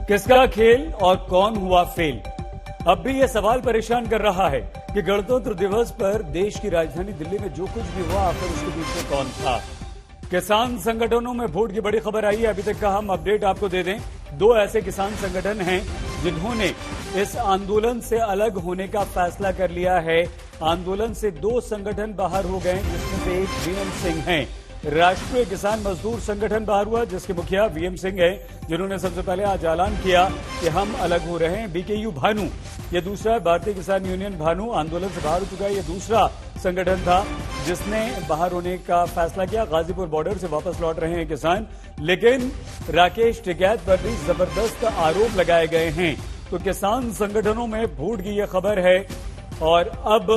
किसका खेल और कौन हुआ फेल? अब भी यह सवाल परेशान कर रहा है कि गणतंत्र दिवस पर देश की राजधानी दिल्ली में जो कुछ भी हुआ आखिर उसके पीछे कौन था? किसान संगठनों में फूट की बड़ी खबर आई है। अभी तक का हम अपडेट आपको दे दें। दो ऐसे किसान संगठन हैं जिन्होंने इस आंदोलन से अलग होने का फैसला कर लिया है। आंदोलन से दो संगठन बाहर हो गए, जिसमें से एक वीएम सिंह हैं। राष्ट्रीय किसान मजदूर संगठन बाहर हुआ, जिसके मुखिया वीएम सिंह हैं, जिन्होंने सबसे पहले आज ऐलान किया कि हम अलग हो रहे हैं। बीकेयू भानु, ये दूसरा, भारतीय किसान यूनियन भानु आंदोलन से बाहर हो चुका है। ये दूसरा संगठन था जिसने बाहर होने का फैसला किया। गाजीपुर बॉर्डर से वापस लौट रहे हैं किसान, लेकिन राकेश टिकैत पर भी जबरदस्त आरोप लगाए गए हैं। तो किसान संगठनों में फूट की यह खबर है। और अब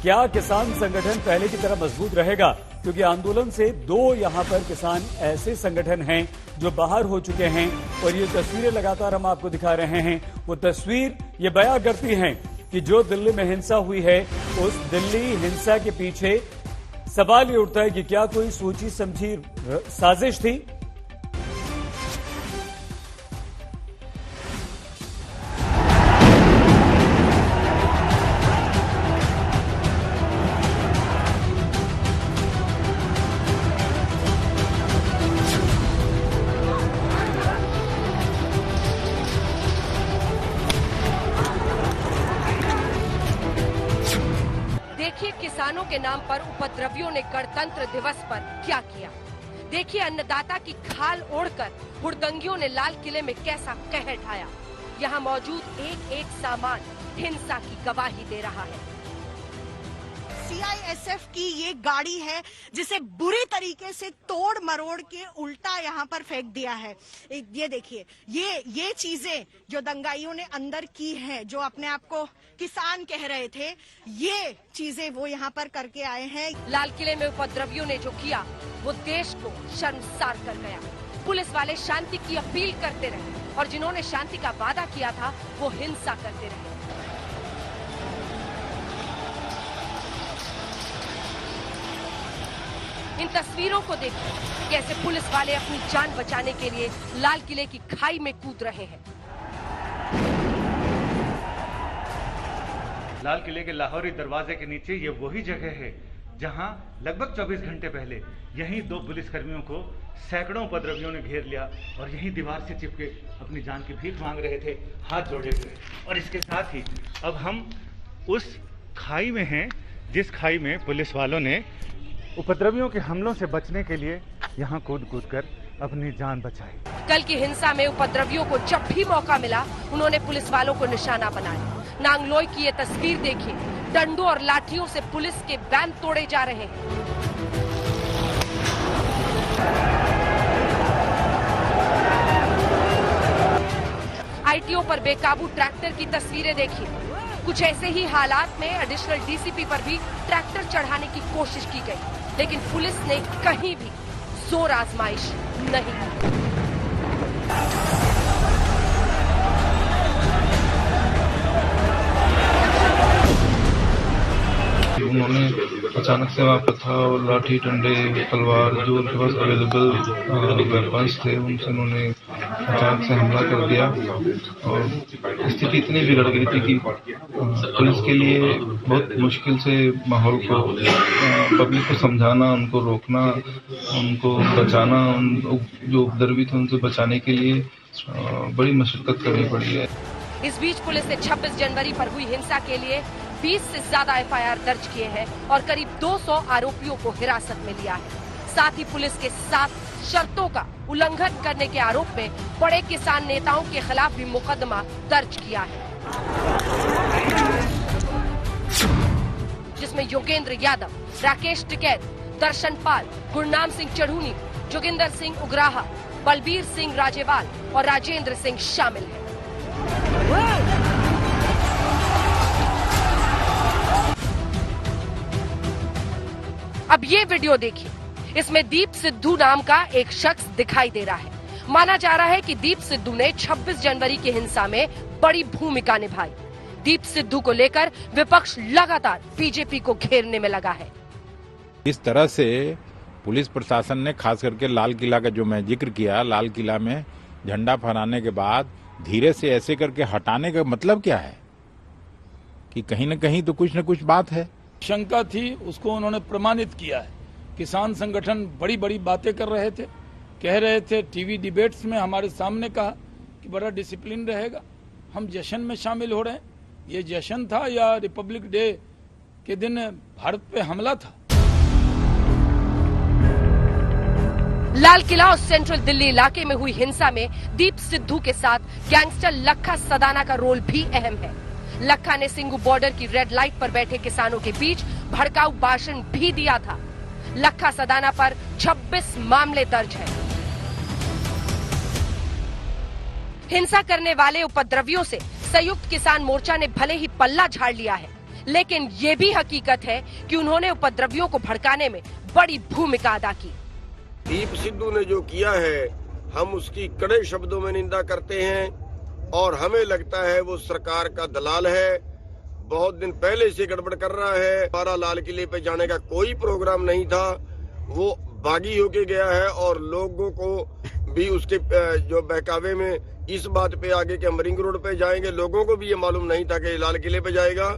क्या किसान संगठन पहले की तरह मजबूत रहेगा? क्योंकि आंदोलन से दो यहां पर किसान ऐसे संगठन हैं जो बाहर हो चुके हैं, और ये तस्वीरें लगातार हम आपको दिखा रहे हैं। वो तस्वीर ये बयां करती हैं कि जो दिल्ली में हिंसा हुई है, उस दिल्ली हिंसा के पीछे सवाल ये उठता है कि क्या कोई सोची समझी साजिश थी? देखिए किसानों के नाम पर उपद्रवियों ने गणतंत्र दिवस पर क्या किया। देखिए अन्नदाता की खाल ओढ़कर हुड़दंगियों ने लाल किले में कैसा कहर ढाया। यहाँ मौजूद एक एक सामान हिंसा की गवाही दे रहा है। सीआईएसएफ की ये गाड़ी है जिसे बुरी तरीके से तोड़ मरोड़ के उल्टा यहाँ पर फेंक दिया है। ये देखिए, ये चीजें जो दंगाइयों ने अंदर की हैं, जो अपने आप को किसान कह रहे थे, ये चीजें वो यहाँ पर करके आए हैं। लाल किले में उपद्रवियों ने जो किया वो देश को शर्मसार कर गया। पुलिस वाले शांति की अपील करते रहे और जिन्होंने शांति का वादा किया था वो हिंसा करते रहे। इन तस्वीरों को देखिए कैसे पुलिस वाले अपनी जान बचाने के लिए लाल किले की खाई में कूद रहे हैं। लाल किले के लाहौरी दरवाजे के नीचे ये वही जगह है जहां लगभग 24 घंटे पहले यहीं दो पुलिसकर्मियों को सैकड़ों उपद्रवियों ने घेर लिया और यहीं दीवार से चिपके अपनी जान की भीख मांग रहे थे, हाथ जोड़े हुए। और इसके साथ ही अब हम उस खाई में हैं जिस खाई में पुलिस वालों ने उपद्रवियों के हमलों से बचने के लिए यहाँ कूद कर अपनी जान बचाई। कल की हिंसा में उपद्रवियों को जब भी मौका मिला उन्होंने पुलिस वालों को निशाना बनाया। नांगलोई की ये तस्वीर देखिए, डंडों और लाठियों से पुलिस के बैन तोड़े जा रहे हैं। आईटीओ पर बेकाबू ट्रैक्टर की तस्वीरें देखिए। कुछ ऐसे ही हालात में एडिशनल डीसीपी पर भी ट्रैक्टर चढ़ाने की कोशिश की गई, लेकिन पुलिस ने कहीं भी जोर आजमाइश नहीं की। उन्होंने अचानक से वहाँ पर था और लाठी, डंडे, तलवार जो उनके पास अवेलेबल वेपन्स थे उनसे उन्होंने अचानक से हमला कर दिया। और स्थिति इतनी बिगड़ गई थी कि पुलिस के लिए बहुत मुश्किल से माहौल को, पब्लिक को समझाना, उनको रोकना, उनको बचाना, जो उपद्रवी थे उनसे बचाने के लिए बड़ी मशक्कत करनी पड़ी है। इस बीच पुलिस ने 26 जनवरी पर हुई हिंसा के लिए 20 से ज्यादा एफआईआर दर्ज किए हैं और करीब 200 आरोपियों को हिरासत में लिया है। साथ ही पुलिस के 7 शर्तों का उल्लंघन करने के आरोप में बड़े किसान नेताओं के खिलाफ भी मुकदमा दर्ज किया है, जिसमें योगेंद्र यादव, राकेश टिकैत, दर्शन पाल, गुरनाम सिंह चढ़ूनी, जोगिंदर सिंह उग्राहा, बलबीर सिंह राजेवाल और राजेंद्र सिंह शामिल हैं। अब ये वीडियो देखिए, इसमें दीप सिद्धू नाम का एक शख्स दिखाई दे रहा है। माना जा रहा है कि दीप सिद्धू ने 26 जनवरी की हिंसा में बड़ी भूमिका निभाई। दीप सिद्धू को लेकर विपक्ष लगातार बीजेपी को घेरने में लगा है। इस तरह से पुलिस प्रशासन ने खास करके लाल किला का जो मैं जिक्र किया, लाल किला में झंडा फहराने के बाद धीरे से ऐसे करके हटाने का मतलब क्या है कि कहीं न कहीं तो कुछ न कुछ बात है। शंका थी, उसको उन्होंने प्रमाणित किया है। किसान संगठन बड़ी बड़ी बातें कर रहे थे, कह रहे थे, टीवी डिबेट्स में हमारे सामने कहा कि बड़ा डिसिप्लिन रहेगा। हम जश्न में शामिल हो रहे हैं। ये जश्न था या रिपब्लिक डे के दिन भारत पे हमला था? लाल किला और सेंट्रल दिल्ली इलाके में हुई हिंसा में दीप सिद्धू के साथ गैंगस्टर लखा सदाना का रोल भी अहम है। लखा ने सिंगू बॉर्डर की रेड लाइट पर बैठे किसानों के बीच भड़काऊ भाषण भी दिया था। लखा सदाना पर 26 मामले दर्ज हैं। हिंसा करने वाले उपद्रवियों से संयुक्त किसान मोर्चा ने भले ही पल्ला झाड़ लिया है, लेकिन ये भी हकीकत है कि उन्होंने उपद्रवियों को भड़काने में बड़ी भूमिका अदा की। दीप सिद्धू ने जो किया है, हम उसकी कड़े शब्दों में निंदा करते हैं और हमें लगता है वो सरकार का दलाल है। बहुत दिन पहले से गड़बड़ कर रहा है। हमारा लाल किले पे जाने का कोई प्रोग्राम नहीं था, वो बागी होके गया है और लोगों को भी उसके जो बहकावे में इस बात पे आगे कि हम रिंग रोड पे जाएंगे, लोगों को भी ये मालूम नहीं था कि लाल किले पे जाएगा।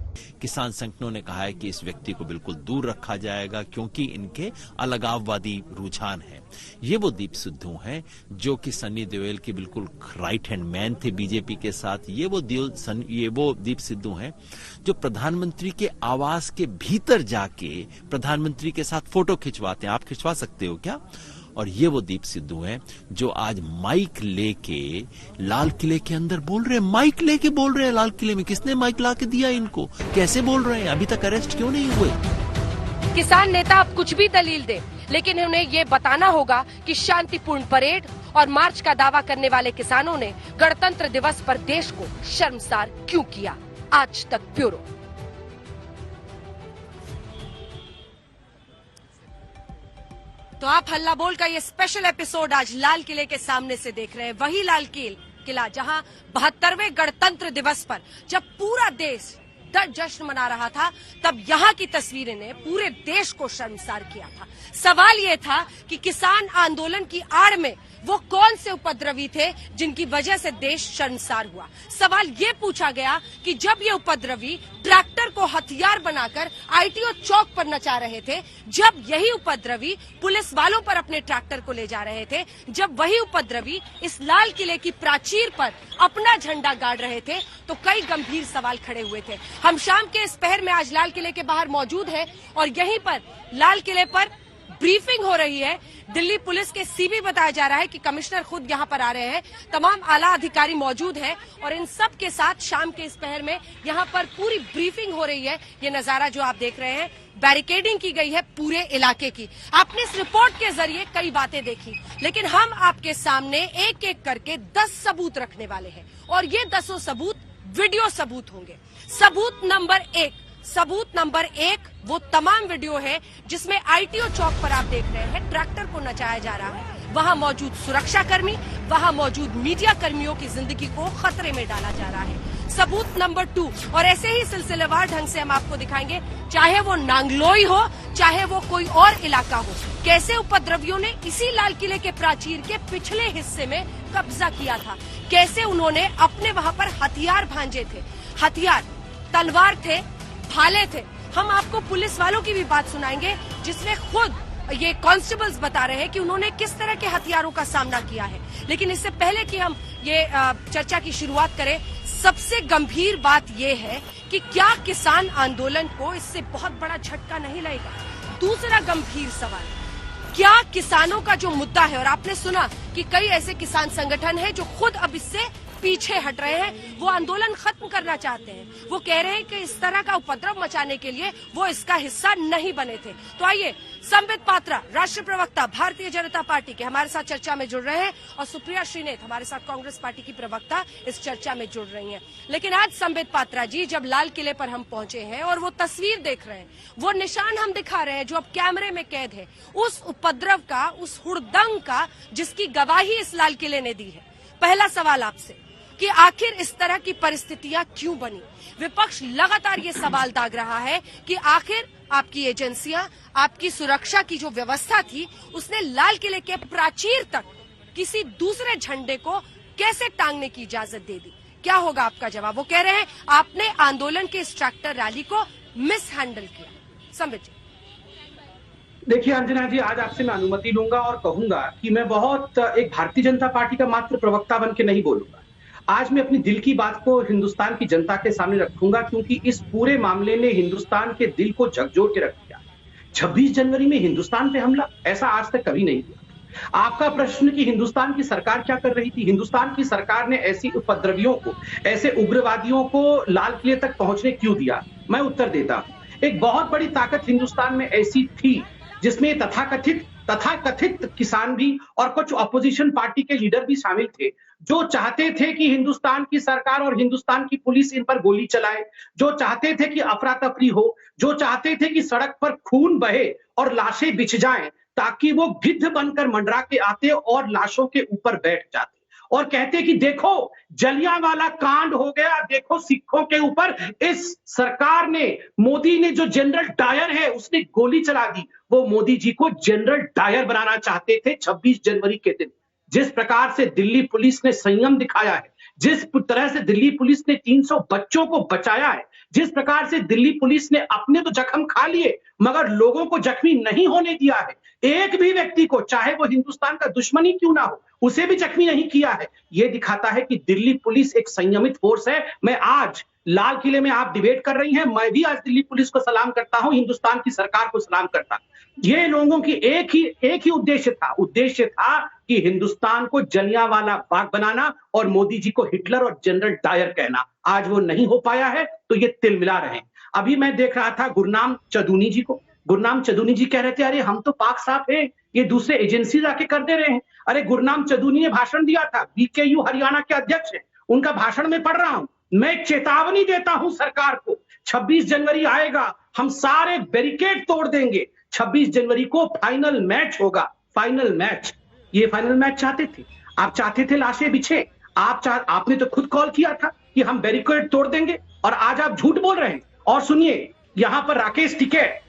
किसान संगठनों ने कहा है कि इस व्यक्ति को बिल्कुल दूर रखा जाएगा क्योंकि इनके अलगाववादी रुझान है। ये वो दीप सिद्धू हैं जो कि सनी देओल के बिल्कुल राइट हैंड मैन थे बीजेपी के साथ। ये वो दीप सिद्धू हैं जो प्रधानमंत्री के आवास के भीतर जाके प्रधानमंत्री के साथ फोटो खिंचवाते हैं। आप खिंचवा सकते हो क्या? और ये वो दीप सिद्धू हैं जो आज माइक लेके लाल किले के अंदर बोल रहे हैं। माइक लेके बोल रहे हैं लाल किले में। किसने माइक ला के दिया इनको? कैसे बोल रहे हैं? अभी तक अरेस्ट क्यों नहीं हुए? किसान नेता अब कुछ भी दलील दे, लेकिन उन्हें ये बताना होगा कि शांतिपूर्ण परेड और मार्च का दावा करने वाले किसानों ने गणतंत्र दिवस पर देश को शर्मसार क्यों किया। आज तक ब्यूरो। तो आप हल्ला बोल का ये स्पेशल एपिसोड आज लाल किले के सामने से देख रहे हैं। वही लाल किला जहां 72वें गणतंत्र दिवस पर जब पूरा देश जश्न मना रहा था, तब यहाँ की तस्वीरें ने पूरे देश को शर्मसार किया था। सवाल ये था कि किसान आंदोलन की आड़ में वो कौन से उपद्रवी थे जिनकी वजह से देश शर्मसार हुआ। सवाल ये पूछा गया कि जब ये उपद्रवी ट्रैक्टर को हथियार बनाकर आईटीओ चौक पर नचा रहे थे, जब यही उपद्रवी पुलिस वालों पर अपने ट्रैक्टर को ले जा रहे थे, जब वही उपद्रवी इस लाल किले की प्राचीर पर अपना झंडा गाड़ रहे थे, तो कई गंभीर सवाल खड़े हुए थे। हम शाम के इस पहर में आज लाल किले के बाहर मौजूद हैं और यहीं पर लाल किले पर ब्रीफिंग हो रही है। दिल्ली पुलिस के सीबी बताया जा रहा है कि कमिश्नर खुद यहां पर आ रहे हैं, तमाम आला अधिकारी मौजूद हैं और इन सब के साथ शाम के इस पहर में यहां पर पूरी ब्रीफिंग हो रही है। ये नजारा जो आप देख रहे हैं, बैरिकेडिंग की गई है पूरे इलाके की। आपने इस रिपोर्ट के जरिए कई बातें देखी, लेकिन हम आपके सामने एक एक करके 10 सबूत रखने वाले हैं और ये 10 सबूत वीडियो सबूत होंगे। सबूत नंबर एक वो तमाम वीडियो है जिसमें आईटीओ चौक पर आप देख रहे हैं ट्रैक्टर को नचाया जा रहा है। वहां मौजूद सुरक्षाकर्मी, वहां मौजूद मीडिया कर्मियों की जिंदगी को खतरे में डाला जा रहा है। सबूत नंबर 2, और ऐसे ही सिलसिलेवार ढंग से हम आपको दिखाएंगे, चाहे वो नांगलोई हो, चाहे वो कोई और इलाका हो, कैसे उपद्रवियों ने इसी लाल किले के प्राचीर के पिछले हिस्से में कब्जा किया था, कैसे उन्होंने अपने वहां पर हथियार भांजे थे। हथियार, तलवार थे, भाले थे। हम आपको पुलिस वालों की भी बात सुनाएंगे जिसमें खुद ये कांस्टेबल्स बता रहे हैं कि उन्होंने किस तरह के हथियारों का सामना किया है। लेकिन इससे पहले कि हम ये चर्चा की शुरुआत करें, सबसे गंभीर बात ये है कि क्या किसान आंदोलन को इससे बहुत बड़ा झटका नहीं लगेगा। दूसरा गंभीर सवाल, क्या किसानों का जो मुद्दा है, और आपने सुना कि कई ऐसे किसान संगठन हैं जो खुद अब इससे पीछे हट रहे हैं, वो आंदोलन खत्म करना चाहते हैं। वो कह रहे हैं कि इस तरह का उपद्रव मचाने के लिए वो इसका हिस्सा नहीं बने थे। तो आइए, संबित पात्रा, राष्ट्रीय प्रवक्ता भारतीय जनता पार्टी के, हमारे साथ चर्चा में जुड़ रहे हैं और सुप्रिया श्रीनेत, हमारे साथ कांग्रेस पार्टी की प्रवक्ता, इस चर्चा में जुड़ रही हैं। लेकिन आज संबित पात्रा जी, जब लाल किले पर हम पहुंचे हैं और वो तस्वीर देख रहे हैं, वो निशान हम दिखा रहे हैं जो अब कैमरे में कैद है, उस उपद्रव का, उस हुड़दंग का जिसकी गवाही इस लाल किले ने दी है। पहला सवाल आपसे कि आखिर इस तरह की परिस्थितियां क्यों बनी। विपक्ष लगातार ये सवाल दाग रहा है कि आखिर आपकी एजेंसियां, आपकी सुरक्षा की जो व्यवस्था थी, उसने लाल किले के प्राचीर तक किसी दूसरे झंडे को कैसे टांगने की इजाजत दे दी? क्या होगा आपका जवाब? वो कह रहे हैं आपने आंदोलन के इस ट्रैक्टर रैली को मिस हैंडल किया। समृद्धि, देखिए अंजना जी, आज आपसे मैं अनुमति लूंगा और कहूंगा कि मैं बहुत एक भारतीय जनता पार्टी का मात्र प्रवक्ता बन के नहीं बोलूंगा। आज मैं अपनी दिल की बात को हिंदुस्तान की जनता के सामने रखूंगा, क्योंकि इस पूरे मामले ने हिंदुस्तान के दिल को झकझोर के रख दिया। 26 जनवरी में हिंदुस्तान पे हमला, ऐसा आज तक कभी नहीं हुआ। आपका प्रश्न कि हिंदुस्तान की सरकार क्या कर रही थी, हिंदुस्तान की सरकार ने ऐसी उपद्रवियों को, ऐसे उग्रवादियों को लाल किले तक पहुंचने क्यों दिया? मैं उत्तर देता हूं। एक बहुत बड़ी ताकत हिंदुस्तान में ऐसी थी जिसमें तथाकथित किसान भी और कुछ अपोजिशन पार्टी के लीडर भी शामिल थे, जो चाहते थे कि हिंदुस्तान की सरकार और हिंदुस्तान की पुलिस इन पर गोली चलाए, जो चाहते थे कि अफरा तफरी हो, जो चाहते थे कि सड़क पर खून बहे और लाशें बिछ जाएं, ताकि वो गिद्ध बनकर मंडरा के आते और लाशों के ऊपर बैठ जाते और कहते कि देखो जलियांवाला कांड हो गया, देखो सिखों के ऊपर इस सरकार ने, मोदी ने, जो जनरल डायर है उसने गोली चला दी। वो मोदी जी को जनरल डायर बनाना चाहते थे 26 जनवरी के दिन। जिस प्रकार से दिल्ली पुलिस ने संयम दिखाया है, जिस तरह से दिल्ली पुलिस ने 300 बच्चों को बचाया है, जिस प्रकार से दिल्ली पुलिस ने अपने तो जख्म खा लिए मगर लोगों को जख्मी नहीं होने दिया है, एक भी व्यक्ति को, चाहे वो हिंदुस्तान का दुश्मन ही क्यों ना हो, उसे भी जख्मी नहीं किया है, यह दिखाता है कि दिल्ली पुलिस एक संयमित फोर्स है। मैं आज लाल किले में, आप डिबेट कर रही हैं, मैं भी आज दिल्ली पुलिस को सलाम करता हूं, हिंदुस्तान की सरकार को सलाम करता हूं। ये लोगों की एक ही उद्देश्य था कि हिंदुस्तान को जलियांवाला बाग बनाना और मोदी जी को हिटलर और जनरल डायर कहना। आज वो नहीं हो पाया है तो ये तिलमिला रहे हैं। अभी मैं देख रहा था गुरनाम चौधरी जी को, गुरनाम चौधरी जी कह रहे थे अरे हम तो पाक साफ है, ये दूसरे एजेंसी जाके कर दे रहे हैं। अरे गुरनाम चौधरी ने भाषण दिया था, बीकेयू हरियाणा के अध्यक्ष है, उनका भाषण में पढ़ रहा हूं। मैं चेतावनी देता हूं सरकार को, 26 जनवरी आएगा, हम सारे बैरिकेड तोड़ देंगे। 26 जनवरी को फाइनल मैच होगा, फाइनल मैच। ये फाइनल मैच चाहते थे आप, चाहते थे लाशें बिछे, आपने तो खुद कॉल किया था कि हम बैरिकेड तोड़ देंगे और आज आप झूठ बोल रहे हैं। और सुनिए, यहां पर राकेश टिकैत,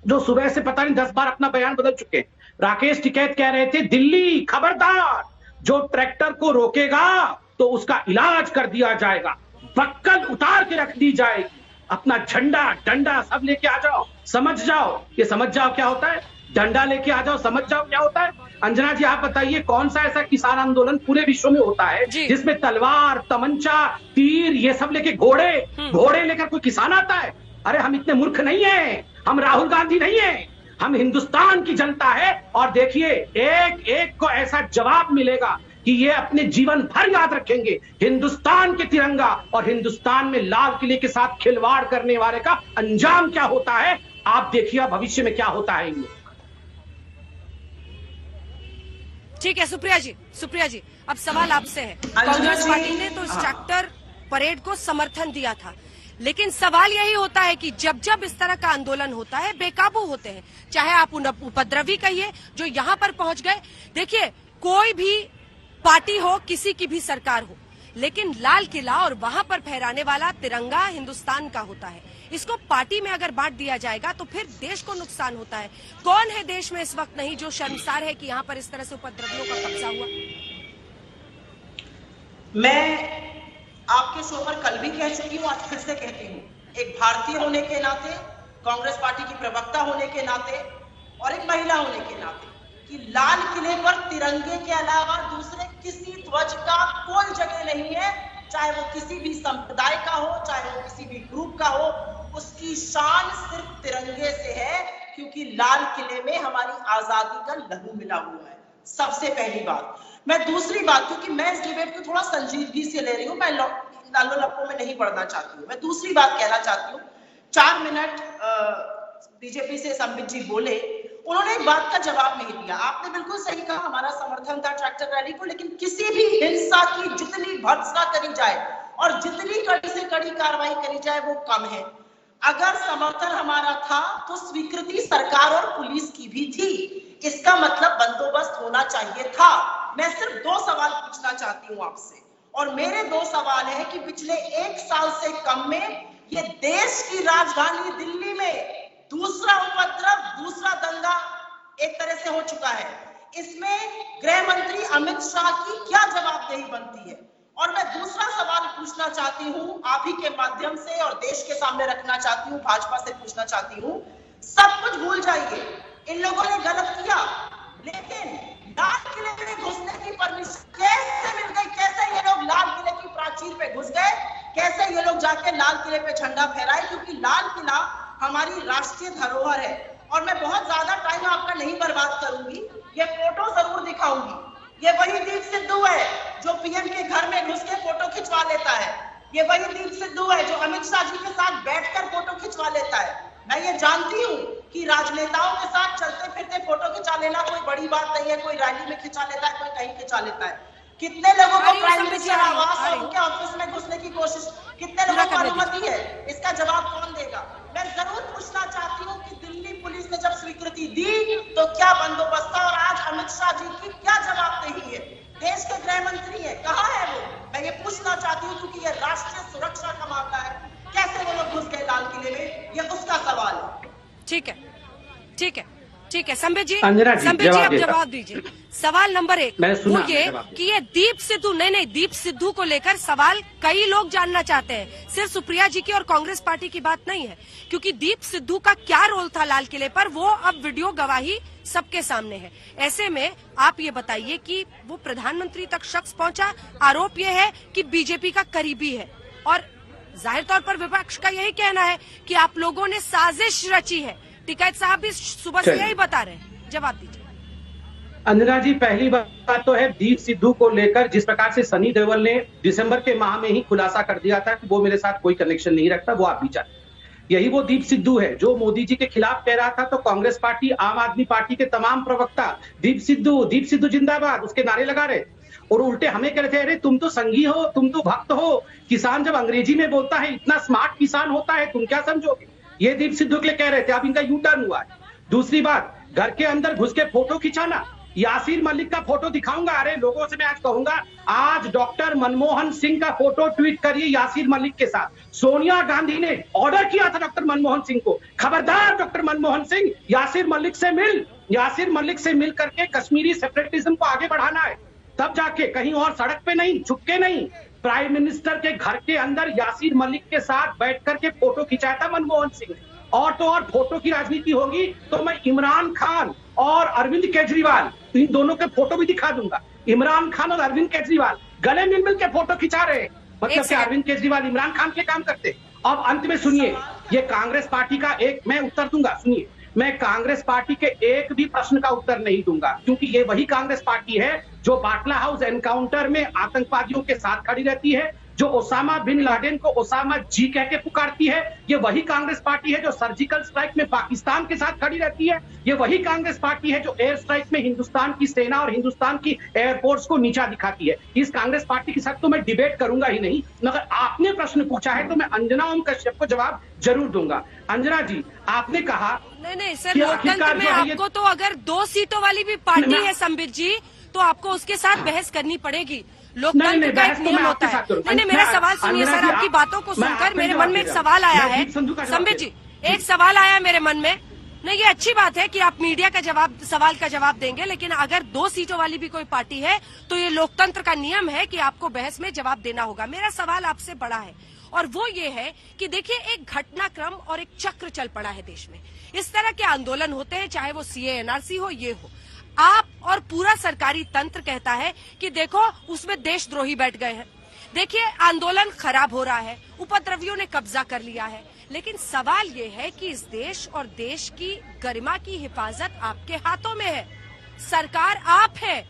जो सुबह से पता नहीं 10 बार अपना बयान बदल चुके हैं, राकेश टिकैत कह रहे थे दिल्ली खबरदार, जो ट्रैक्टर को रोकेगा तो उसका इलाज कर दिया जाएगा, बक्कल उतार के रख दी जाएगी, अपना झंडा डंडा सब लेके आ जाओ, समझ जाओ, ये समझ जाओ क्या होता है, डंडा लेके आ जाओ, समझ जाओ क्या होता है। अंजना जी आप बताइए, कौन सा ऐसा किसान आंदोलन पूरे विश्व में होता है जिसमें तलवार, तमंचा, तीर, ये सब लेके, घोड़े लेकर कोई किसान आता है? अरे हम इतने मूर्ख नहीं है, हम राहुल गांधी नहीं है, हम हिंदुस्तान की जनता है। और देखिए एक एक को ऐसा जवाब मिलेगा कि ये अपने जीवन भर याद रखेंगे हिंदुस्तान के तिरंगा और हिंदुस्तान में लाल किले के साथ खिलवाड़ करने वाले का अंजाम क्या होता है। आप देखिए भविष्य में क्या होता है। ठीक है सुप्रिया जी, अब सवाल आपसे है। कांग्रेस पार्टी ने तो इस ट्रैक्टर परेड को समर्थन दिया था, लेकिन सवाल यही होता है कि जब जब इस तरह का आंदोलन होता है बेकाबू होते हैं, चाहे आप उपद्रवी कहिए जो यहाँ पर पहुंच गए। देखिए कोई भी पार्टी हो, किसी की भी सरकार हो, लेकिन लाल किला और वहां पर फहराने वाला तिरंगा हिंदुस्तान का होता है। इसको पार्टी में अगर बांट दिया जाएगा तो फिर देश को नुकसान होता है। कौन है देश में इस वक्त नहीं जो शर्मसार है कि यहाँ पर इस तरह से उपद्रवियों का कब्जा हुआ? मैं आपके शो पर कल भी कह चुकी हूँ, आज फिर से कहती हूँ, एक भारतीय होने के नाते, कांग्रेस पार्टी की प्रवक्ता होने के नाते और एक महिला होने के नाते, कि लाल किले पर तिरंगे के अलावा दूसरे किसी ध्वज का कोई जगह नहीं है, चाहे वो किसी भी संप्रदाय का हो, चाहे वो किसी भी ग्रुप का हो, उसकी शान सिर्फ तिरंगे से है, क्योंकि लाल किले में हमारी आजादी का लहू मिला हुआ है। सबसे पहली बात। मैं दूसरी बात, क्योंकि मैं इस डिबेट को थोड़ा संजीदगी से ले रही हूँ, मैं लालो लप्पो में नहीं पढ़ना चाहती हूँ, मैं दूसरी बात कहना चाहती हूँ। 4 मिनट बीजेपी से संबित जी बोले, उन्होंने एक बात का जवाब नहीं दिया। आपने बिल्कुल सही कहा, हमारा समर्थन था ट्रैक्टर रैली को, लेकिन किसी भी हिंसा की जितनी भर्त्सना करी जाए और जितनी कड़ी से कड़ी कार्रवाई करी जाए वो कम है। अगर समर्थन हमारा था तो स्वीकृति सरकार और पुलिस की भी थी, इसका मतलब बंदोबस्त होना चाहिए था। मैं सिर्फ 2 सवाल पूछना चाहती हूँ आपसे, और मेरे 2 सवाल है कि पिछले 1 साल से कम में ये देश की राजधानी दिल्ली में दूसरा उपद्रव, दूसरा दंगा एक तरह से हो चुका है। इसमें गृह मंत्री अमित शाह की क्या जवाबदेही बनती है? और मैं दूसरा सवाल पूछना चाहती हूँ आप ही के माध्यम से और देश के सामने रखना चाहती हूँ, भाजपा से पूछना चाहती हूँ, सब कुछ भूल जाइए, इन लोगों ने गलत किया, लेकिन लाल किले में घुसने की परमिशन कैसे मिल गई? कैसे ये लोग लाल किले की प्राचीर पे घुस गए? कैसे ये लोग जाके लाल किले पे झंडा फहराए? क्योंकि लाल किला हमारी राष्ट्रीय धरोहर है। और मैं बहुत ज्यादा टाइम आपका नहीं बर्बाद करूंगी, ये फोटो जरूर दिखाऊंगी। ये वही दीप सिद्धू है जो पीएम के घर में घुस के फोटो खिंचवा लेता है। ये वही दीप सिद्धू है जो अमित शाह जी के साथ बैठकर फोटो खिंचवा लेता है। मैं ये जानती हूँ कि राजनेताओं के साथ चलते फिरते फोटो खिंचा लेना कोई बड़ी बात नहीं है, कोई रैली में खिंचा लेता है, कोई कहीं खिंचा लेता है। कितने लोगों को प्राइम मिनिस्टर आवास और उनके ऑफिस में घुसने की कोशिश, कितने लोगों को अनुमति है? इसका जवाब कौन देगा? मैं जरूर पूछना चाहती हूँ कि दिल्ली पुलिस ने जब स्वीकृति दी तो क्या बंदोबस्त था? और आज अमित शाह जी की क्या जवाबदेही है? देश के गृह मंत्री है, कहाँ है वो? मैं ये पूछना चाहती हूँ क्योंकि ये राष्ट्रीय सुरक्षा का मामला है। कैसे वो लोग घुस गए लाल किले में, ये उसका सवाल है। ठीक है, ठीक है, ठीक है। संबित जी, संबित जी आप जवाब दीजिए। सवाल नंबर 1 वो ये कि ये दीप सिद्धू, नहीं, दीप सिद्धू को लेकर सवाल कई लोग जानना चाहते हैं, सिर्फ सुप्रिया जी की और कांग्रेस पार्टी की बात नहीं है, क्योंकि दीप सिद्धू का क्या रोल था लाल किले पर, वो अब वीडियो गवाही सबके सामने है। ऐसे में आप ये बताइए कि वो प्रधानमंत्री तक शख्स पहुंचा, आरोप ये है कि बीजेपी का करीबी है, और जाहिर तौर पर विपक्ष का यही कहना है कि आप लोगों ने साजिश रची है। टिकैत साहब भी सुबह से यही बता रहे हैं, जवाब दीजिए। अंजना जी, पहली बात तो है दीप सिद्धू को लेकर जिस प्रकार से सनी देओल ने दिसंबर के माह में ही खुलासा कर दिया था कि वो मेरे साथ कोई कनेक्शन नहीं रखता, वो आप भी जानते, यही वो दीप सिद्धू है जो मोदी जी के खिलाफ कह रहा था। तो कांग्रेस पार्टी, आम आदमी पार्टी के तमाम प्रवक्ता दीप सिद्धू जिंदाबाद उसके नारे लगा रहे, और उल्टे हमें कह रहे थे अरे तुम तो संघी हो, तुम तो भक्त हो, किसान जब अंग्रेजी में बोलता है इतना स्मार्ट किसान होता है, तुम क्या समझोगे? ये दीप सिद्धू के लिए कह रहे थे। अब इनका यू टर्न हुआ है। दूसरी बात, घर के अंदर घुस के फोटो खिंचाना, यासीर मलिक का फोटो दिखाऊंगा। अरे लोगों से मैं आज कहूंगा, आज डॉक्टर मनमोहन सिंह का फोटो ट्वीट करिए यासीर मलिक के साथ। सोनिया गांधी ने ऑर्डर किया था डॉक्टर मनमोहन सिंह को, खबरदार डॉक्टर मनमोहन सिंह, यासीर मलिक से मिल, यासीर मलिक से मिल करके कश्मीरी सेपरेटिज्म को आगे बढ़ाना है, तब जाके, कहीं और सड़क पे नहीं, छुपके नहीं। प्राइम मिनिस्टर के घर के अंदर यासीर मलिक के साथ बैठ करके फोटो खिंचाया था मनमोहन सिंह ने। और तो और फोटो की राजनीति होगी तो मैं इमरान खान और अरविंद केजरीवाल, इन दोनों के फोटो भी दिखा दूंगा। इमरान खान और अरविंद केजरीवाल गले मिल के फोटो खिंचा रहे, मतलब कि अरविंद केजरीवाल इमरान खान के काम करते। अब अंत में सुनिए, ये कांग्रेस पार्टी का एक मैं उत्तर दूंगा, सुनिए, मैं कांग्रेस पार्टी के एक भी प्रश्न का उत्तर नहीं दूंगा, क्योंकि ये वही कांग्रेस पार्टी है जो बाटला हाउस एनकाउंटर में आतंकवादियों के साथ खड़ी रहती है, जो ओसामा बिन लादेन को ओसामा जी कह के पुकारती है। ये वही कांग्रेस पार्टी है जो सर्जिकल स्ट्राइक में पाकिस्तान के साथ खड़ी रहती है। ये वही कांग्रेस पार्टी है जो एयर स्ट्राइक में हिंदुस्तान की सेना और हिंदुस्तान की एयरफोर्स को नीचा दिखाती है। इस कांग्रेस पार्टी के साथ तो मैं डिबेट करूंगा ही नहीं, मगर आपने प्रश्न पूछा है तो मैं अंजना ओम कश्यप को जवाब जरूर दूंगा। अंजना जी, आपने कहा नहीं सर, लोकतंत्र में आपको तो अगर 2 सीटों वाली भी पार्टी है संबित जी, तो आपको उसके साथ बहस करनी पड़ेगी। लोकतंत्र का एक नियम होता है। नहीं, मेरा सवाल सुनिए सर, आपकी बातों को सुनकर मेरे मन में एक सवाल आया है संबित जी, एक सवाल आया मेरे मन में। नहीं, ये अच्छी बात है कि आप मीडिया का सवाल का जवाब देंगे, लेकिन अगर 2 सीटों वाली भी कोई पार्टी है तो ये लोकतंत्र का नियम है कि आपको बहस में जवाब देना होगा। मेरा सवाल आपसे बड़ा है, और वो ये है कि देखिए, एक घटनाक्रम और एक चक्र चल पड़ा है देश में। इस तरह के आंदोलन होते हैं, चाहे वो सीए एनआरसी हो, ये हो, आप और पूरा सरकारी तंत्र कहता है कि देखो उसमें देशद्रोही बैठ गए हैं, देखिए आंदोलन खराब हो रहा है, उपद्रवियों ने कब्जा कर लिया है। लेकिन सवाल ये है कि इस देश और देश की गरिमा की हिफाजत आपके हाथों में है, सरकार आप है,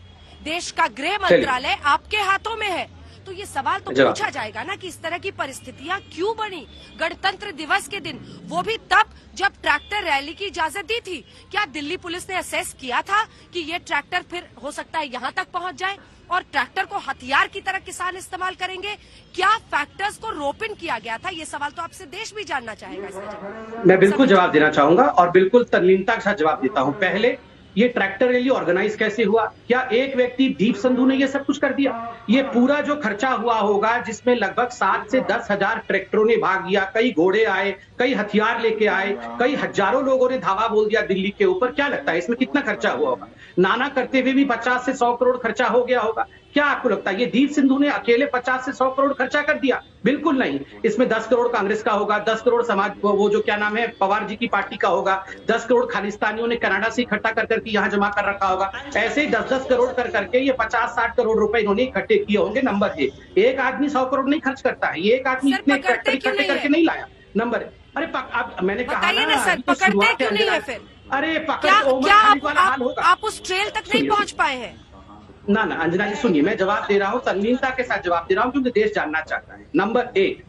देश का गृह मंत्रालय आपके हाथों में है। तो ये सवाल तो पूछा जाएगा ना कि इस तरह की परिस्थितियां क्यों बनी गणतंत्र दिवस के दिन, वो भी तब जब ट्रैक्टर रैली की इजाजत दी थी। क्या दिल्ली पुलिस ने असेस किया था कि ये ट्रैक्टर फिर हो सकता है यहाँ तक पहुँच जाए और ट्रैक्टर को हथियार की तरह किसान इस्तेमाल करेंगे? क्या फैक्टर्स को रोप इन किया गया था? ये सवाल तो आपसे देश भी जानना चाहेगा। इसका जवाब मैं बिल्कुल जवाब देना चाहूंगा और बिल्कुल तल्लीनता के साथ जवाब देता हूँ। पहले ये ट्रैक्टर रैली ऑर्गेनाइज कैसे हुआ? क्या एक व्यक्ति दीप संधू ने ये सब कुछ कर दिया? ये पूरा जो खर्चा हुआ होगा, जिसमें लगभग 7 से 10 हजार ट्रैक्टरों ने भाग लिया, कई घोड़े आए, कई हथियार लेके आए, कई हजारों लोगों ने धावा बोल दिया दिल्ली के ऊपर, क्या लगता है इसमें कितना खर्चा हुआ होगा? नाना करते हुए भी 50 से 100 करोड़ खर्चा हो गया होगा। क्या आपको लगता है ये दीप सिंधु ने अकेले 50 से 100 करोड़ खर्चा कर दिया? बिल्कुल नहीं। इसमें 10 करोड़ कांग्रेस का होगा, 10 करोड़ समाज, वो जो क्या नाम है, पवार जी की पार्टी का होगा, 10 करोड़ खालिस्तानियों ने कनाडा से इकट्ठा कर करके यहाँ जमा कर रखा होगा। ऐसे ही 10-10 करोड़ कर करके ये 50-60 करोड़ रुपए इन्होंने इकट्ठे किए होंगे। नंबर एक आदमी 100 करोड़ नहीं खर्च करता है, ये एक आदमी इतने ट्रैक्टर इकट्ठे करके नहीं लाया। नंबर अरे अब मैंने कहा ना सर, पकड़ते क्यों नहीं है फिर? अरे पकड़ आप उस ट्रेल तक नहीं पहुंच पाए हैं? ना अंजना जी सुनिए, मैं जवाब दे रहा हूँ, तन्वीनता के साथ जवाब दे रहा हूँ, क्योंकि देश जानना चाहता है। नंबर 1,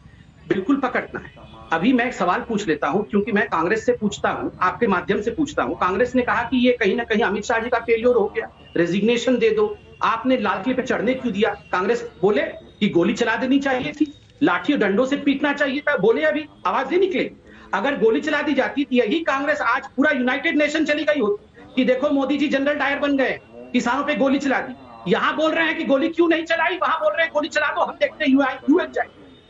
बिल्कुल पकड़ना है। अभी मैं एक सवाल पूछ लेता हूँ, क्योंकि मैं कांग्रेस से पूछता हूँ, आपके माध्यम से पूछता हूँ। कांग्रेस ने कहा कि ये कहीं ना कहीं अमित शाह जी का फेलियर हो गया, रेजिग्नेशन दे दो। आपने लाल किले पे चढ़ने क्यों दिया? कांग्रेस बोले कि गोली चला देनी चाहिए थी, लाठी और डंडों से पीटना चाहिए था, बोले अभी आवाज नहीं निकलेगी। अगर गोली चला दी जाती तो यही कांग्रेस आज पूरा यूनाइटेड नेशन चली गई होती कि देखो मोदी जी जनरल डायर बन गए, किसानों पे गोली चला दी। यहाँ बोल रहे हैं कि गोली क्यों नहीं चलाई, वहां बोल रहे हैं गोली चला दो, हम देखते हैं यूएन जाए।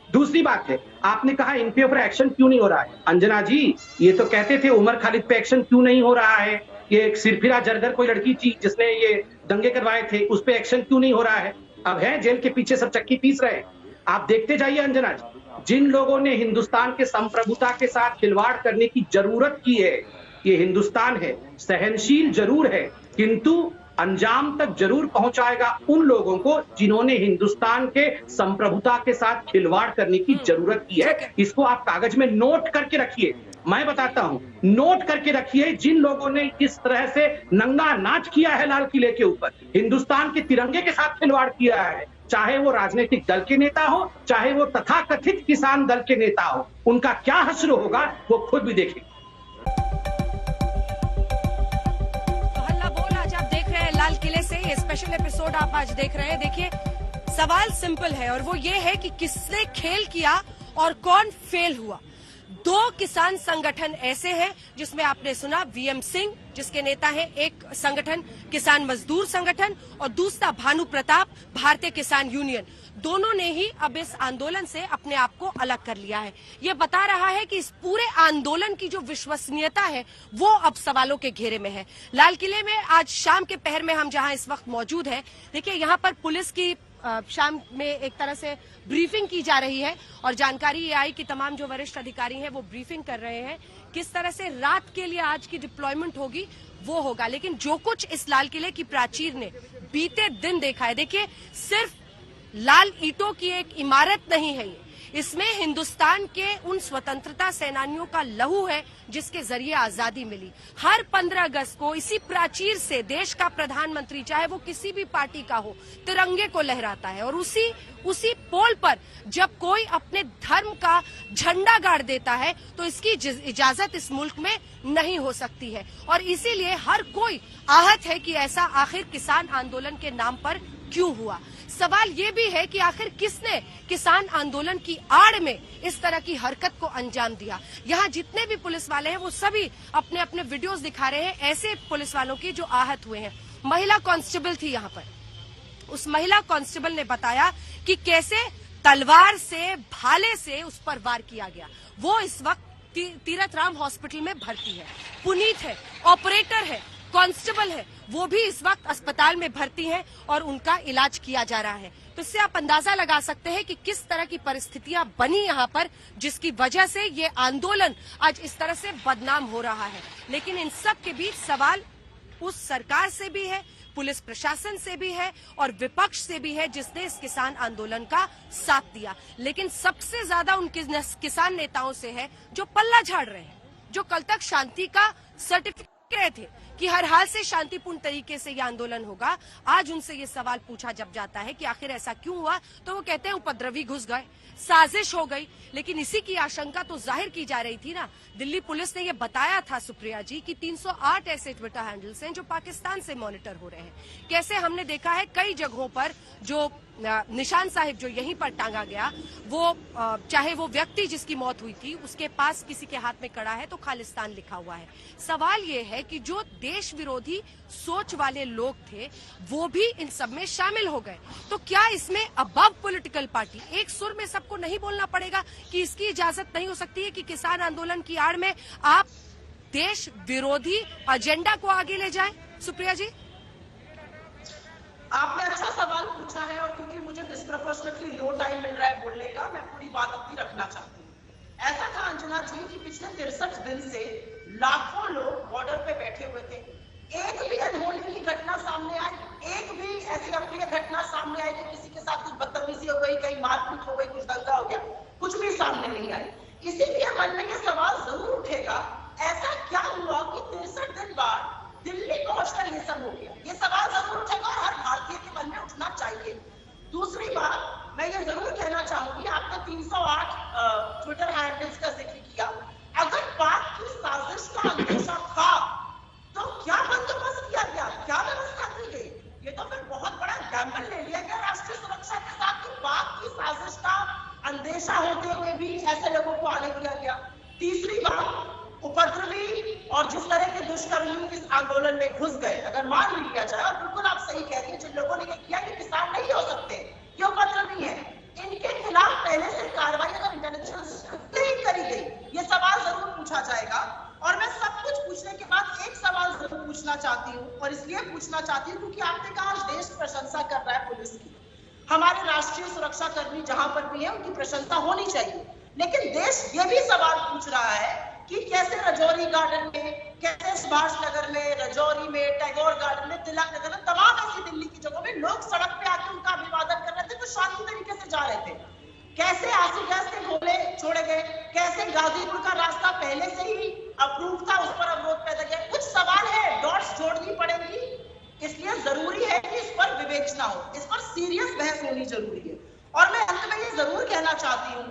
दूसरी बात है, आपने कहा इन पे ऊपर एक्शन क्यों नहीं हो रहा है? अंजना जी, ये तो कहते थे उमर खालिद पे एक्शन क्यों नहीं हो रहा है? ये एक सिरफिरा जरगर कोई लड़की थी जिसने ये दंगे करवाए थे, उस पे एक्शन क्यों नहीं हो रहा है? अब है जेल के पीछे सब चक्की पीस रहे हैं। आप देखते जाइए अंजना जी, जिन लोगों ने हिंदुस्तान के संप्रभुता के साथ खिलवाड़ करने की जरूरत की है, ये हिंदुस्तान है, सहनशील जरूर है, किंतु अंजाम तक जरूर पहुंचाएगा उन लोगों को जिन्होंने हिंदुस्तान के संप्रभुता के साथ खिलवाड़ करने की जरूरत की है। इसको आप कागज में नोट करके रखिए। मैं बताता हूं, नोट करके रखिए, जिन लोगों ने इस तरह से नंगा नाच किया है लाल किले के ऊपर, हिंदुस्तान के तिरंगे के साथ खिलवाड़ किया है, चाहे वो राजनीतिक दल के नेता हो, चाहे वो तथाकथित किसान दल के नेता हो, उनका क्या हश्र होगा वो खुद भी देखेंगे। लाल किले से ये स्पेशल एपिसोड आप आज देख रहे हैं। देखिए, सवाल सिंपल है और वो ये है कि किसने खेल किया और कौन फेल हुआ। 2 किसान संगठन ऐसे हैं जिसमें आपने सुना वीएम सिंह, जिसके नेता है एक संगठन किसान मजदूर संगठन, और दूसरा भानु प्रताप भारतीय किसान यूनियन। दोनों ने ही अब इस आंदोलन से अपने आप को अलग कर लिया है। ये बता रहा है कि इस पूरे आंदोलन की जो विश्वसनीयता है वो अब सवालों के घेरे में है। लाल किले में आज शाम के पहर में हम जहां इस वक्त मौजूद हैं, देखिए यहाँ पर पुलिस की शाम में एक तरह से ब्रीफिंग की जा रही है और जानकारी ये आई कि तमाम जो वरिष्ठ अधिकारी हैं वो ब्रीफिंग कर रहे हैं किस तरह से रात के लिए आज की डिप्लॉयमेंट होगी वो होगा। लेकिन जो कुछ इस लाल किले की प्राचीर ने बीते दिन देखा है, देखिए सिर्फ लाल ईंटों की एक इमारत नहीं है ये, इसमें हिंदुस्तान के उन स्वतंत्रता सेनानियों का लहू है जिसके जरिए आजादी मिली। हर 15 अगस्त को इसी प्राचीर से देश का प्रधानमंत्री, चाहे वो किसी भी पार्टी का हो, तिरंगे को लहराता है और उसी पोल पर जब कोई अपने धर्म का झंडा गाड़ देता है तो इसकी इजाजत इस मुल्क में नहीं हो सकती है। और इसीलिए हर कोई आहत है कि ऐसा आखिर किसान आंदोलन के नाम पर क्यों हुआ। सवाल ये भी है कि आखिर किसने किसान आंदोलन की आड़ में इस तरह की हरकत को अंजाम दिया। यहाँ जितने भी पुलिस वाले हैं वो सभी अपने अपने वीडियोस दिखा रहे हैं ऐसे पुलिस वालों की जो आहत हुए हैं। महिला कांस्टेबल थी यहाँ पर, उस महिला कांस्टेबल ने बताया कि कैसे तलवार से, भाले से उस पर वार किया गया। वो इस वक्त तीरथ राम हॉस्पिटल में भर्ती है। पुनीत है, ऑपरेटर है, कांस्टेबल है, वो भी इस वक्त अस्पताल में भर्ती हैं और उनका इलाज किया जा रहा है। तो इससे आप अंदाजा लगा सकते हैं कि किस तरह की परिस्थितियां बनी यहाँ पर, जिसकी वजह से ये आंदोलन आज इस तरह से बदनाम हो रहा है। लेकिन इन सब के बीच सवाल उस सरकार से भी है, पुलिस प्रशासन से भी है और विपक्ष से भी है जिसने इस किसान आंदोलन का साथ दिया। लेकिन सबसे ज्यादा उन किसान नेताओं से है जो पल्ला झाड़ रहे हैं, जो कल तक शांति का सर्टिफिकेट रहे थे कि हर हाल से शांतिपूर्ण तरीके से यह आंदोलन होगा। आज उनसे ये सवाल पूछा जब जाता है कि आखिर ऐसा क्यों हुआ, तो वो कहते हैं उपद्रवी घुस गए, साजिश हो गई। लेकिन इसी की आशंका तो जाहिर की जा रही थी ना। दिल्ली पुलिस ने यह बताया था सुप्रिया जी कि 308 ऐसे ट्विटर हैंडल्स हैं जो पाकिस्तान से मॉनिटर हो रहे हैं। कैसे हमने देखा है कई जगहों पर जो निशान साहिब जो यहीं पर टांगा गया, वो चाहे वो व्यक्ति जिसकी मौत हुई थी उसके पास किसी के हाथ में कड़ा है तो खालिस्तान लिखा हुआ है। सवाल ये है कि जो देश विरोधी सोच वाले लोग थे वो भी इन सब में शामिल हो गए। तो क्या इसमें अबव पॉलिटिकल पार्टी एक सुर में सबको नहीं बोलना पड़ेगा कि इसकी इजाजत नहीं हो सकती है कि किसान आंदोलन की आड़ में आप देश विरोधी एजेंडा को आगे ले जाएं? सुप्रिया जी, आपने अच्छा सवाल पूछा है, और क्योंकि मुझे डिस्प्रपोर्शनेटली लो टाइम मिल रहा है बोलने का, मैं पूरी बात अपनी रखना चाहती हूँ। ऐसा था अंजना जी कि पिछले 63 दिन से लाखों लोग बॉर्डर पे बैठे हुए थे। एक भी अनहोनी की घटना सामने आई, एक भी ऐसी अप्रिय घटना सामने आई कि किसी के साथ कुछ बदतमीजी हो गई, कहीं मारपीट हो गई, कुछ दंगा हो गया, कुछ भी सामने नहीं आई। इसीलिए मन में यह सवाल जरूर उठेगा, ऐसा क्या हुआ कि 63 दिन बाद दिल्ली पहुंचकर ये सब हो गया? ये सवाल जरूर उठेगा और हर भारतीय के मन में उठना चाहिए। दूसरी बात मैं ये जरूर कहना चाहूंगी, आपने 308 ट्विटर हैंडल्स का जिक्र किया। अगर पाक की साजिश का अंदेशा था तो क्या बंदोबस्त किया गया, क्या व्यवस्था की गई? ये तो फिर बहुत बड़ा गैम्बल ले लिया गया राष्ट्रीय सुरक्षा के साथ कि पाक की साजिश का अंदेशा होते हुए भी ऐसे लोगों को आने दिया गया। तीसरी बात, उपद्रवी और जिस तरह के दुष्कर्मी इस आंदोलन में घुस गए, अगर मान भी लिया जाए, और बिल्कुल आप सही कह रही है, जिन लोगों ने ये किया ये किसान नहीं हो सकते, ये उपद्रवी है, इनके खिलाफ पहले से कार्रवाई अगर इंटेलिजेंस नहीं करी गई, ये सवाल जरूर पूछा जाएगा। और मैं सब कुछ पूछने के बाद एक सवाल जरूर पूछना चाहती हूँ, और इसलिए पूछना चाहती हूँ क्योंकि आपने कहा आज देश प्रशंसा कर रहा है पुलिस की। हमारे राष्ट्रीय सुरक्षा कर्मी जहां पर भी है उनकी प्रशंसा होनी चाहिए, लेकिन देश ये भी सवाल पूछ रहा है कि कैसे रजौरी गार्डन में, कैसे सुभाष नगर में, रजौरी में, टैगोर गार्डन में, तिलक नगर में, तमाम ऐसी दिल्ली की जगहों में लोग सड़क पे आके उनका अभिवादन कर रहे थे, तो शांति तरीके से जा रहे थे। कैसे आंसू गैस के गोले छोड़े गए, कैसे गाजीपुर का रास्ता पहले से ही अप्रूव था, उस पर अवरोध पैदा किया। कुछ सवाल है, डॉट्स जोड़नी पड़ेंगी, इसलिए जरूरी है कि इस पर विवेचना हो, इस पर सीरियस बहस होनी जरूरी है। और मैं अंत में ये जरूर कहना चाहती हूँ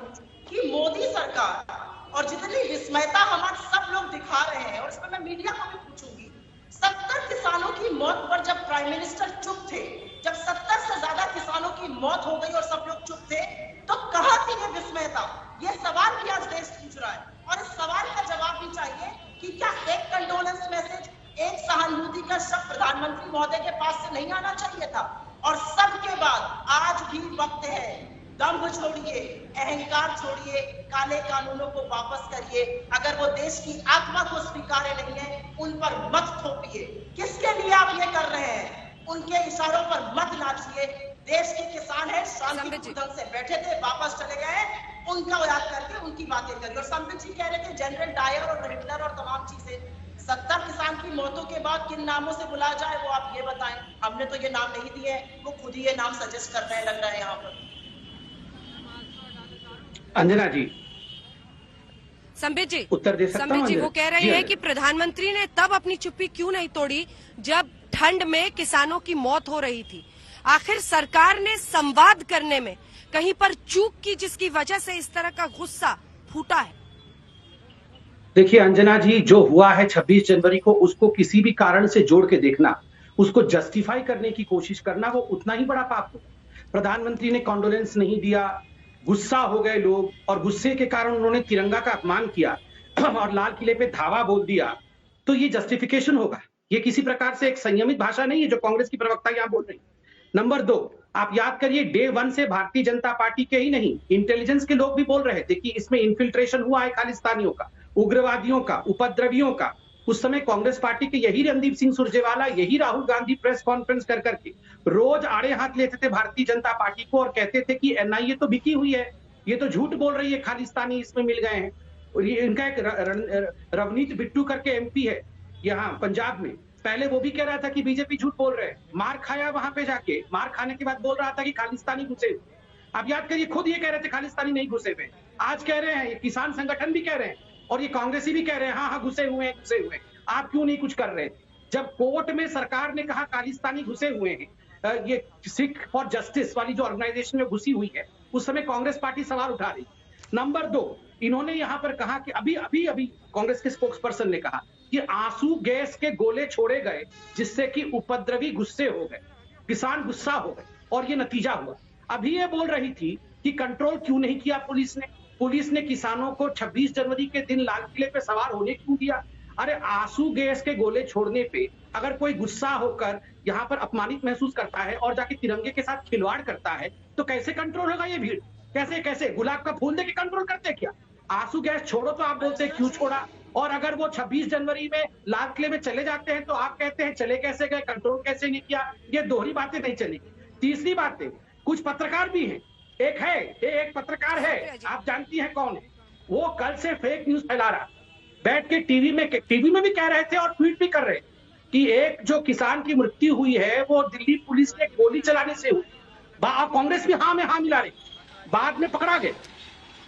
कि मोदी सरकार और जितनी विस्मयता हमारे सब लोग दिखा रहे हैं, और इसमें मैं मीडिया को भी पूछूंगी, 70 किसानों की मौत पर जब प्राइम मिनिस्टर चुप थे, जब 70 से ज्यादा किसानों की मौत हो गई और सब लोग चुप थे, तो कहां थी ये विस्मयता? ये सवाल भी आज देश पूछ रहा है, और इस सवाल का जवाब भी चाहिए कि क्या एक कंडोलेंस मैसेज, एक सहानुभूति का शब्द प्रधानमंत्री महोदय के पास से नहीं आना चाहिए था? और सबके बाद आज भी वक्त है, दम्भ छोड़िए, अहंकार छोड़िए, काले कानूनों को वापस करिए। अगर वो देश की आत्मा को स्वीकार्य नहीं है, उन पर मत थोपिए। किसके लिए आप ये कर रहे हैं? उनके इशारों पर मत नाचिए। देश के किसान है, शांतिपूर्ण से बैठे थे, वापस चले गए, उनका याद करके उनकी बातें करिए। और संबित जी कह रहे थे जनरल डायर और हिटलर और तमाम चीजें। 70 किसान की मौतों के बाद किन नामों से बुलाया जाए वो आप ये बताएं। हमने तो ये नाम नहीं दिए, वो खुद ही ये नाम सजेस्ट कर रहे हैं, लग रहा है यहाँ पर। अंजना जी, संबित जी, उत्तर दे सकता हूं? संबित जी, वो कह रही है कि प्रधानमंत्री ने तब अपनी चुप्पी क्यों नहीं तोड़ी जब ठंड में किसानों की मौत हो रही थी। आखिर सरकार ने संवाद करने में कहीं पर चूक की, जिसकी वजह से इस तरह का गुस्सा फूटा है। देखिए अंजना जी, जो हुआ है 26 जनवरी को, उसको किसी भी कारण से जोड़ के देखना, उसको जस्टिफाई करने की कोशिश करना, वो उतना ही बड़ा पाप होगा। प्रधानमंत्री ने कॉन्डोलेंस नहीं दिया, गुस्सा हो गए लोग, और गुस्से के कारण उन्होंने तिरंगा का अपमान किया और लाल किले पे धावा बोल दिया, तो ये जस्टिफिकेशन होगा। ये किसी प्रकार से एक संयमित भाषा नहीं है जो कांग्रेस की प्रवक्ता यहां बोल रही है। नंबर 2, आप याद करिए, डे 1 से भारतीय जनता पार्टी के ही नहीं, इंटेलिजेंस के लोग भी बोल रहे थे कि इसमें इन्फिल्ट्रेशन हुआ है खालिस्तानियों का, उग्रवादियों का, उपद्रवियों का। उस समय कांग्रेस पार्टी के यही रणदीप सिंह सुरजेवाला, यही राहुल गांधी प्रेस कॉन्फ्रेंस कर करके रोज आड़े हाथ लेते थे भारतीय जनता पार्टी को और कहते थे कि एनआईए तो बिकी हुई है, ये तो झूठ बोल रही है, खालिस्तानी इसमें मिल गए हैं। और ये इनका एक रवनीत बिट्टू करके एमपी है यहाँ पंजाब में, पहले वो भी कह रहा था कि बीजेपी झूठ बोल रहे हैं, मार खाया वहां पे जाके, मार खाने के बाद बोल रहा था कि खालिस्तानी घुसे हुए। आप याद करिए, खुद ये कह रहे थे खालिस्तानी नहीं घुसे हुए, आज कह रहे हैं, किसान संगठन भी कह रहे हैं और ये कांग्रेसी भी कह रहे हैं हाँ घुसे हुए हैं, घुसे हुए हैं। आप क्यों नहीं कुछ कर रहे? जब कोर्ट में सरकार ने कहा खालिस्तानी घुसे हुए हैं, ये सिख फॉर जस्टिस वाली जो ऑर्गेनाइजेशन में घुसी हुई है, उस समय कांग्रेस पार्टी सवाल उठा रही। नंबर 2, इन्होंने यहां पर कहा कि अभी कांग्रेस के स्पोक्स पर्सन ने कहा कि आंसू गैस के गोले छोड़े गए जिससे कि उपद्रवी गुस्से हो गए, किसान गुस्सा हो गए और ये नतीजा हुआ। अभी ये बोल रही थी कि कंट्रोल क्यों नहीं किया पुलिस ने किसानों को 26 जनवरी के दिन लाल किले पे सवार होने क्यों दिया? अरे आंसू गैस के गोले छोड़ने पे अगर कोई गुस्सा होकर यहाँ पर अपमानित महसूस करता है और जाके तिरंगे के साथ खिलवाड़ करता है तो कैसे कंट्रोल होगा ये भीड़? कैसे गुलाब का फूल देके कंट्रोल करते क्या? आंसू गैस छोड़ो तो आप बोलते क्यों छोड़ा, और अगर वो 26 जनवरी में लाल किले में चले जाते हैं तो आप कहते हैं चले कैसे गए, कंट्रोल कैसे नहीं किया? ये दोहरी बातें नहीं चलेगी। तीसरी बात, कुछ पत्रकार भी हैं, एक पत्रकार है, आप जानती हैं कौन है, वो कल से फेक न्यूज फैला रहा, बैठ के टीवी में भी कह रहे थे और ट्वीट भी कर रहे कि एक जो किसान की मृत्यु हुई है वो दिल्ली पुलिस के गोली चलाने से हुई। कांग्रेस भी हाँ में हाँ मिला रही, बाद में पकड़ा गया।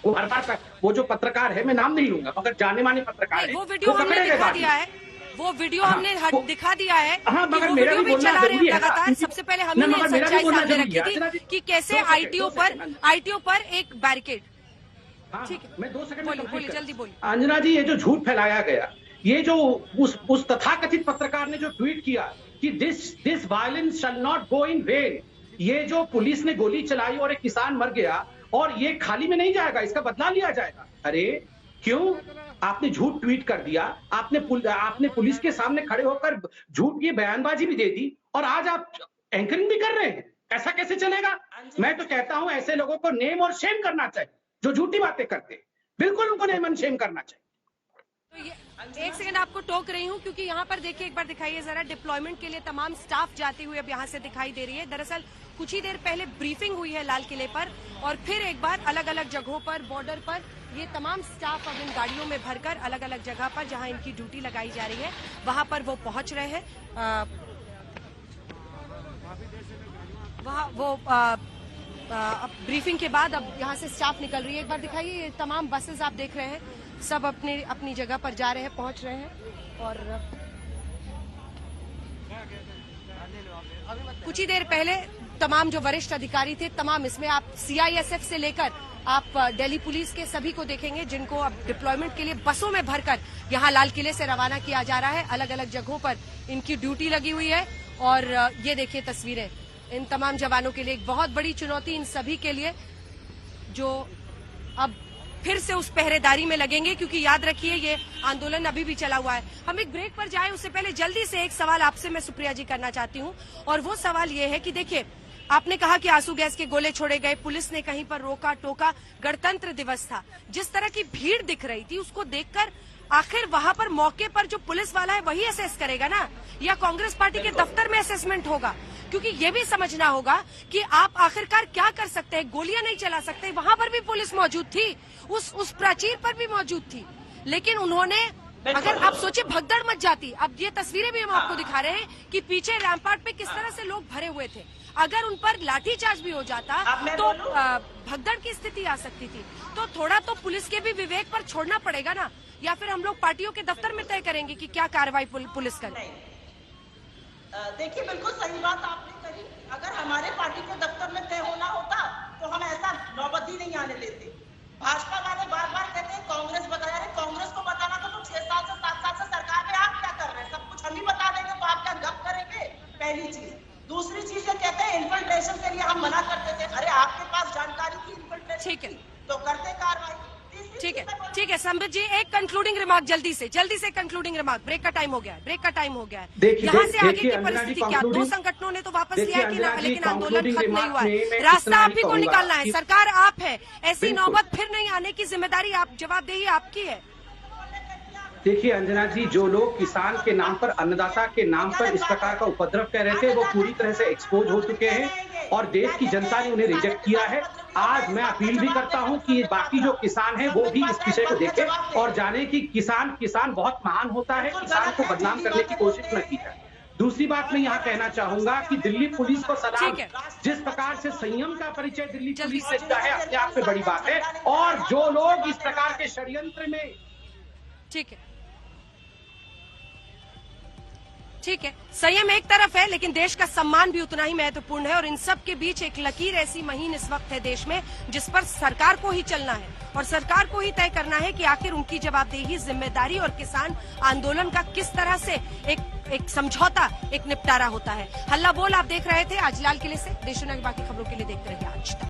वो हर बार वो जो पत्रकार है, मैं नाम नहीं लूंगा मगर जाने माने पत्रकार है, वो वीडियो हमने दिखा दिया है, वो वीडियो हमने दिखा दिया है। हाँ, मगर मेरा भी बोलना जरूरी है लगातार। सबसे पहले हमने सच्चाई सामने रखी थी कि कैसे आईटीओ पर एक बैरिकेड। ठीक है, मैं 2 सेकंड बोलिए, जल्दी बोलिए। अंजना जी, ये जो झूठ फैलाया गया, ये जो उस तथाकथित पत्रकार ने जो ट्वीट किया कि this violence shall not go in when, ये जो पुलिस ने गोली चलाई और एक किसान मर गया और ये खाली में नहीं जाएगा, इसका बदला लिया जाएगा। अरे क्यों? आपने झूठ ट्वीट कर दिया, आपने पुलिस के सामने खड़े होकर झूठ की बयानबाजी भी दे दी और आज आप एंकरिंग भी कर रहे हैं। ऐसा कैसे चलेगा? मैं तो कहता हूं ऐसे लोगों को नेम और शेम करना चाहिए जो झूठी बातें करते हैं, बिल्कुल उनको नेम और शेम करना चाहिए। तो ये 1 सेकंड आपको टोक रही हूँ क्योंकि यहाँ पर देखिए, एक बार दिखाइए जरा, डिप्लॉयमेंट के लिए तमाम स्टाफ जाती हुई अब यहाँ से दिखाई दे रही है। दरअसल कुछ ही देर पहले ब्रीफिंग हुई है लाल किले पर और फिर एक बार अलग अलग जगहों पर, बॉर्डर पर ये तमाम स्टाफ अब इन गाड़ियों में भरकर अलग अलग जगह पर जहां इनकी ड्यूटी लगाई जा रही है वहां पर वो पहुंच रहे हैं। वहां वो अब ब्रीफिंग के बाद अब यहाँ से स्टाफ निकल रही है। एक बार दिखाइए, ये तमाम बसेस आप देख रहे हैं, सब अपनी जगह पर जा रहे हैं, पहुंच रहे हैं। और कुछ ही देर पहले तमाम जो वरिष्ठ अधिकारी थे, तमाम इसमें आप सीआईएसएफ से लेकर आप दिल्ली पुलिस के सभी को देखेंगे जिनको अब डिप्लॉयमेंट के लिए बसों में भरकर यहाँ लाल किले से रवाना किया जा रहा है। अलग अलग जगहों पर इनकी ड्यूटी लगी हुई है और ये देखिए तस्वीरें, इन तमाम जवानों के लिए एक बहुत बड़ी चुनौती, इन सभी के लिए जो अब फिर से उस पहरेदारी में लगेंगे क्योंकि याद रखिए ये आंदोलन अभी भी चला हुआ है। हम एक ब्रेक पर जाएं उससे पहले जल्दी से एक सवाल आपसे मैं सुप्रिया जी करना चाहती हूं और वो सवाल ये है कि देखिए, आपने कहा कि आंसू गैस के गोले छोड़े गए, पुलिस ने कहीं पर रोका टोका, गणतंत्र दिवस था, जिस तरह की भीड़ दिख रही थी उसको देखकर आखिर वहां पर मौके पर जो पुलिस वाला है वही असेस करेगा ना, या कांग्रेस पार्टी के दफ्तर में असेसमेंट होगा? क्योंकि ये भी समझना होगा कि आप आखिरकार क्या कर सकते हैं, गोलियां नहीं चला सकते। वहां पर भी पुलिस मौजूद थी, उस प्राचीर पर भी मौजूद थी, लेकिन उन्होंने, अगर आप सोचिए भगदड़ मच जाती। अब ये तस्वीरें भी हम आपको दिखा रहे हैं कि पीछे रैम्पार्ट पे किस तरह से लोग भरे हुए थे, अगर उन पर लाठीचार्ज भी हो जाता तो भगदड़ की स्थिति आ सकती थी। तो थोड़ा तो पुलिस के भी विवेक पर छोड़ना पड़ेगा ना, या फिर हम लोग पार्टियों के दफ्तर में तय करेंगे कि क्या कार्रवाई पुलिस करे। देखिए, बिल्कुल सही बात आपने कही। अगर हमारे पार्टी के दफ्तर में तय होना होता तो हम ऐसा नौबत ही नहीं आने देते। भाजपा वाले बार बार कहते हैं कांग्रेस बताया है, कांग्रेस को बताना तो 6 साल से 7 साल से सरकार में आप क्या कर रहे हैं, सब कुछ हम ही बता देंगे तो आप क्या गप करेंगे? पहली चीज। दूसरी चीज ये कहते हैं इन्फिल्ट्रेशन के लिए हम मना करते थे। अरे आपके पास जानकारी थी इन्फिल्ट्रेशन, ठीक है, तो करते कार्रवाई। ठीक है संबित जी, एक कंक्लूडिंग रिमार्क जल्दी से कंक्लूडिंग रिमार्क। ब्रेक का टाइम हो गया है, यहाँ से आगे की परिस्थिति क्या? 2 संगठनों ने तो वापस लिया है कि लेकिन आंदोलन खत्म नहीं हुआ है, रास्ता आप ही को निकालना है, सरकार आप है, ऐसी नौबत फिर नहीं आने की जिम्मेदारी आप, जवाबदेही आपकी है। देखिए अंजना जी, जो लोग किसान के नाम पर, अन्नदाता के नाम पर इस प्रकार का उपद्रव कर रहे थे वो पूरी तरह से एक्सपोज हो चुके हैं और देश की जनता ने उन्हें रिजेक्ट किया है। आज मैं अपील भी करता हूं कि बाकी जो किसान हैं वो भी इस विषय को देखें और जाने कि किसान बहुत महान होता है, किसान को बदनाम करने की कोशिश न की जाए। दूसरी बात मैं यहाँ कहना चाहूंगा कि दिल्ली पुलिस को सलाम, जिस प्रकार से संयम का परिचय दिल्ली पुलिस से दिया है अपने आप में बड़ी बात है, और जो लोग इस प्रकार के षड्यंत्र में, ठीक है, ठीक है, संयम एक तरफ है, लेकिन देश का सम्मान भी उतना ही महत्वपूर्ण है और इन सब के बीच एक लकीर ऐसी महीन इस वक्त है देश में जिस पर सरकार को ही चलना है और सरकार को ही तय करना है कि आखिर उनकी जवाबदेही, जिम्मेदारी और किसान आंदोलन का किस तरह से एक समझौता, एक निपटारा होता है। हल्ला बोल आप देख रहे थे आज लाल किले से। देश दुनिया की बाकी खबरों के लिए देखते रहिए आज तक।